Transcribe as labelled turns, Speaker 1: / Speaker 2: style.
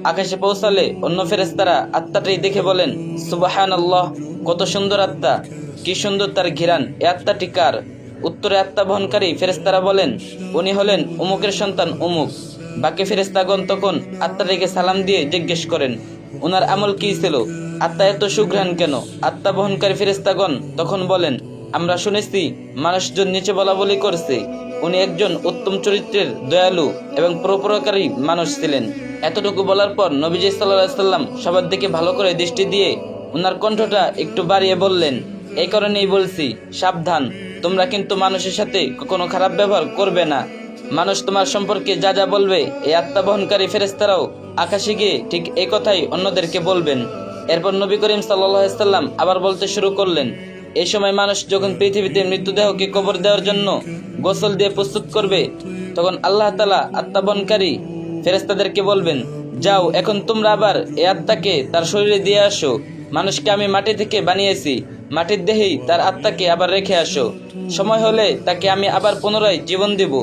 Speaker 1: আকাশে পৌঁছালে অন্য ফেরেশতারা আত্মাটাই দেখে বলেন, সুবহানাল্লাহ, কত সুন্দর আত্মা, কি সুন্দর তার ঘিরান, এ আত্মাটি কার? উত্তরে আত্মা বহনকারী ফেরেশতারা বলেন, উনি হলেন উমুকের সন্তান উমুক। বাকি ফেরেশতাগণ তখন আত্মাটিকে সালাম দিয়ে জিজ্ঞেস করেন, উনার আমল কি ছিল, আত্মা এত সুঘ্রাণ কেন? আত্মা বহনকারী ফেরেশতাগণ তখন বলেন, আমরা শুনেছি মানুষজন নিচে বলা বলি করছে উনি একজন উত্তম চরিত্রের দয়ালু এবং পরোপকারী মানুষ ছিলেন। এতটুকু বলার পর নবীজি সাল্লাল্লাহু আলাইহি সাল্লাম সবার দিকে ভালো করে দৃষ্টি দিয়ে উনার কণ্ঠটা একটু বাড়িয়ে বললেন, এই কারণেই বলছি, সাবধান, তোমরা কিন্তু মানুষের সাথে কখনো খারাপ ব্যবহার করবে না। মানুষ তোমার সম্পর্কে যা যা বলবে, এই আত্মা বহনকারী ফেরেশতারাও আকাশে গিয়ে ঠিক এই কথাই অন্যদেরকে বলবেন। এরপর নবী করিম সাল্লাল্লাহু আলাইহি সাল্লাম আবার বলতে শুরু করলেন, এই সময় মানুষ যখন পৃথিবীতে মৃতদেহকে কবর দেওয়ার জন্য গোসল দিয়ে প্রস্তুত করবে, তখন আল্লাহ তাআলা আত্মা বহনকারী ফেরেশতাদেরকে বলবেন, যাও, এখন তোমরা আবার এই আত্মাকে তার শরীরে দিয়ে আসো। মানুষকে আমি মাটি থেকে বানিয়েছি, মাটির দেহেই তার আত্মাকে আবার রেখে আসো। সময় হলে তাকে আমি আবার পুনরায় জীবন দেব।